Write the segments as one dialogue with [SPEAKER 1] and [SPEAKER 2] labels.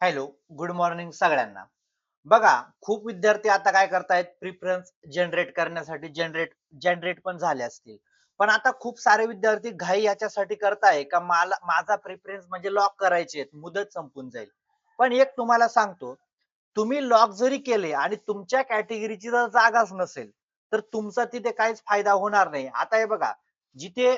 [SPEAKER 1] Hello, good morning सगळ्यांना. बघा, खूप विद्यार्थी आता काय करतायत प्रिफरन्स जनरेट करण्यासाठी जनरेट पण झाले असतील. पण आता खूप सारे विद्यार्थी घाई याच्यासाठी करताय का मला माझा प्रिफरन्स म्हणजे लॉक करायचे आहेत, मुदत संपून जाईल. पण एक तुम्हाला सांगतो, तुम्ही लॉक जरी केले आणि तुमच्या कॅटेगरीची जर जागाच नसेल, तर तुमचा तिथे काहीच फायदा होणार नाही. आता हे बघा, जिथे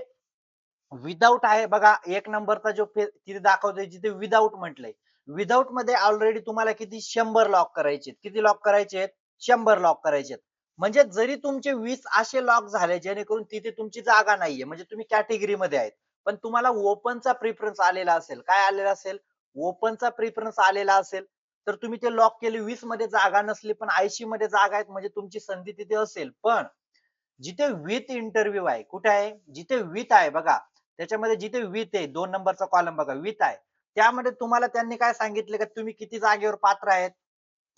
[SPEAKER 1] विदाऊट आहे बघा, एक नंबरचा जो तिथे दाखवतोय जिथे विदाऊट म्हटलंय. विदाऊट मध्ये ऑलरेडी तुम्हाला किती 100 लॉक करायचे. किती लॉक करायचे? 100 लॉक करायचे. म्हणजे जरी तुमचे 20 असे लॉक झाले जेणेकरून तिथे तुमची जागा नाहीये. म्हणजे तुम्ही कॅटेगरीमध्ये आहेत. पण तुम्हाला ओपनचा प्रिफरन्स आलेला असेल. काय आलेला असेल? ओपनचा प्रिफरन्स आलेला असेल. तर तुम्ही ते लॉक केले 20 मध्ये जागा नसली पण 80 मध्ये जागा आहेत म्हणजे तुमची संधी तिथे असेल. पण जिथे विथ इंटरव्ह्यू आहे, कुठे आहे? जिथे विथ आहे बघा, त्याच्यामध्ये जिथे विथ आहे 2 नंबरचा कॉलम बघा विथ आहे. त्यामध्ये तुम्हाला त्यांनी काय सांगितले का तुम्ही किती जागेवर पात्र आहेत?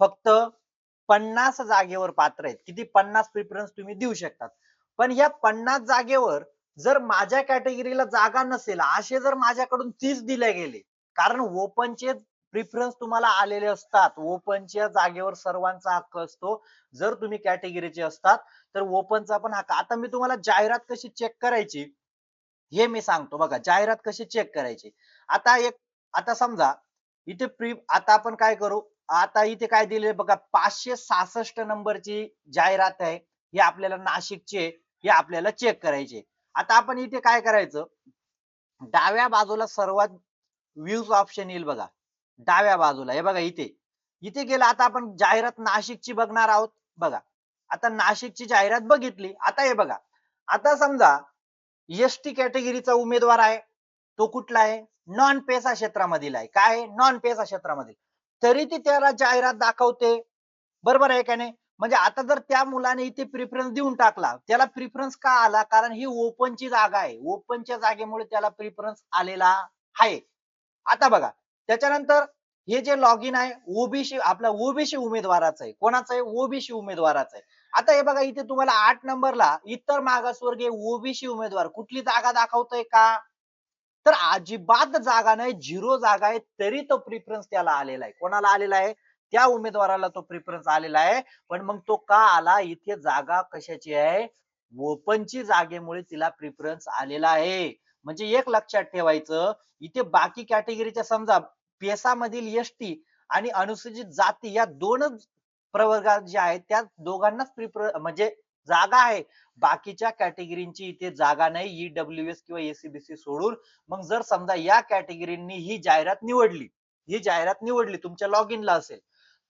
[SPEAKER 1] फक्त 50 जागेवर पात्र आहेत. किती 50 प्रिफरन्स तुम्ही देऊ शकतात. पण या 50 जागेवर जर माझ्या कॅटेगरीला जागा नसेल, असे जर माझ्याकडून 30 दिले गेले, कारण ओपनचे प्रिफरन्स तुम्हाला आलेले असतात. ओपनच्या जागेवर सर्वांचा हक्क असतो. जर तुम्ही कॅटेगरीचे असतात, तर ओपनचा पण हक्क. आता मी तुम्हाला जाहिरात कशी चेक करायची, हे मी सांगतो बघा. जाहिरात कशी चेक करायची. आता एक आता समजा इथे आता आपण काय करू, आता इथे काय दिले बघा 566 नंबरची जाहिरात आहे. ही आपल्याला नाशिकची आहे. हे आपल्याला चेक करायची. आता आपण इथे काय करायचं, डाव्या बाजूला सर्वात व्ह्यूज ऑप्शन येईल बघा. डाव्या बाजूला हे बघा इथे. इथे गेला आता आपण जाहिरात नाशिकची बघणार आहोत. बघा. आता नाशिकची जाहिरात बघितली. आता हे बघा. आता समजा एसटी कॅटेगरीचा उमेदवार आहे. तो कुठला आहे? नॉन पेसा क्षेत्रामधील आहे. काय आहे? नॉन पेसा क्षेत्रामधील. तरी ती त्याला जाहिरात दाखवते. बरोबर आहे का नाही? म्हणजे आता जर त्या मुलाने इथे प्रिफरन्स देऊन टाकला, त्याला प्रिफरन्स का आला? कारण ही ओपनची जागा आहे. ओपनच्या जागेमुळे त्याला प्रिफरन्स आलेला आहे. आता बघा, त्याच्यानंतर हे जे लॉगिन आहे ओबीसी आपला ओबीसी उमेदवाराचं आहे. कोणाचं आहे? ओबीसी उमेदवाराचं आहे. आता हे बघा इथे तुम्हाला 8 नंबरला इतर मागासवर्गीय ओबीसी उमेदवार कुठली जागा दाखवतोय का? तर अजिबात जागा नाही, 0 जागा आहे तरी तो प्रिफरन्स त्याला आलेला आहे. कोणाला आलेला आहे? त्या उमेदवाराला तो प्रिफरन्स आलेला आहे. पण मग तो का आला? इथे जागा कशाची आहे? ओपनची जागेमुळे तिला प्रिफरन्स आलेला आहे. म्हणजे एक लक्षात ठेवायचं, इथे बाकी कॅटेगरीच्या समजा पेसामधील एसटी आणि अनुसूचित जाती या दोनच प्रवर्गात जे आहेत त्या दोघांनाच म्हणजे जागा आहे. बाकीच्या कॅटेगरींची इथे जागा नाही. ईडब्ल्यूएस किंवा एसीबीसी सोडून. मग जर समजा या कॅटेगरींनी ही जाहिरात निवडली तुमच्या लॉग इनला असेल.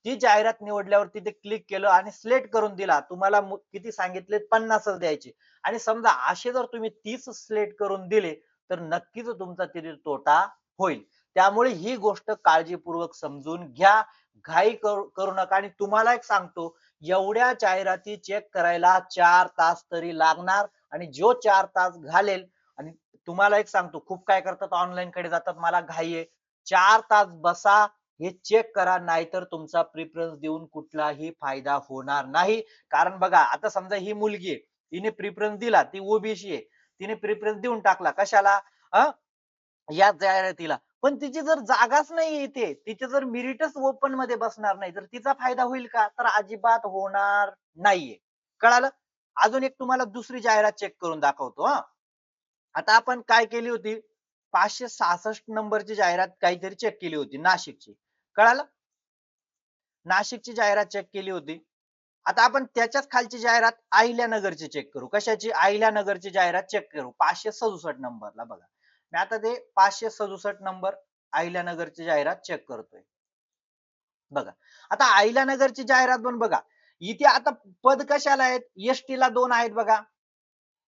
[SPEAKER 1] ती जाहिरात निवडल्यावर तिथे क्लिक केलं आणि सिलेक्ट करून दिला. तुम्हाला किती सांगितले 50च द्यायचे. आणि समजा असे जर तुम्ही 30 सिलेक्ट करून दिले, तर नक्कीच तुमचा तिथे तोटा होईल. त्यामुळे ही गोष्ट काळजीपूर्वक समजून घ्या. घाई करू नका. आणि तुम्हाला एक सांगतो, एवढ्या जाहिराती चेक करायला 4 तास तरी लागणार. आणि जो 4 तास घालेल, आणि तुम्हाला एक सांगतो खूप काय करतात ऑनलाईन कडे जातात, मला घाई आहे. 4 तास बसा, हे चेक करा, नाहीतर तुमचा प्रिफरन्स देऊन कुठलाही फायदा होणार नाही. कारण बघा आता समजा ही मुलगी आहे, तिने प्रिफरन्स दिला, ती ओबीसी आहे. तिने प्रिफरन्स देऊन टाकला कशाला? या जाहिरातीला. पण तिची जर जागाच नाही इथे, तिचे जर मेरिटच ओपन मध्ये बसणार नाही, तर तिचा फायदा होईल का? तर अजिबात होणार नाहीये. कळालं? अजून एक तुम्हाला दुसरी जाहिरात चेक करून दाखवतो हा. आता आपण काय केली होती? 566 नंबरची जाहिरात काहीतरी चेक केली होती नाशिकची. कळालं? नाशिकची जाहिरात चेक केली होती. आता आपण त्याच्याच खालची जाहिरात अहिल्यानगरची चेक करू. कशाची? अहिल्यानगरची जाहिरात चेक करू. 567 नंबरला बघा. मी आता ते 567 नंबर अहिल्यानगरची जाहिरात चेक करतोय. बघा. आता अहिल्यानगरची जाहिरात पण बघा. इथे आता पद कशाला आहेत? एसटीला 2 आहेत बघा.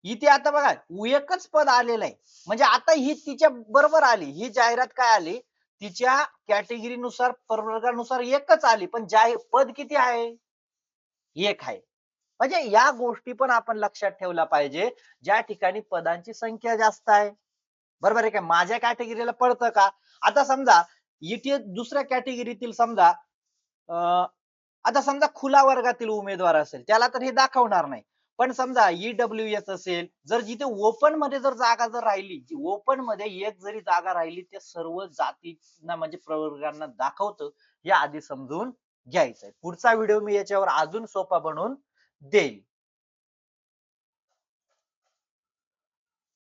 [SPEAKER 1] इथे आता बघा एकच पद आलेलं आहे. म्हणजे आता ही तिच्या बरोबर आली. ही जाहिरात काय आली? तिच्या कॅटेगरीनुसार, प्रवर्गानुसार एकच आली. पण पद किती आहे? एक आहे. म्हणजे या गोष्टी पण आपण लक्षात ठेवल्या पाहिजे. ज्या ठिकाणी पदांची संख्या जास्त आहे. बरोबर आहे का? माझ्या कॅटेगरीला पडतं का? आता समजा इथे दुसऱ्या कॅटेगरीतील समजा अ, आता समजा खुला वर्गातील उमेदवार असेल, त्याला तर हे दाखवणार नाही. पण समजा EWS असेल, जर जिथे ओपन मध्ये जर जागा जर राहिली, ओपन मध्ये एक जरी जागा राहिली, त्या सर्व जातींना म्हणजे प्रवर्गांना दाखवतं, हे आधी समजून घ्यायचंय. पुढचा व्हिडिओ मी याच्यावर अजून सोपा बनवून देईल.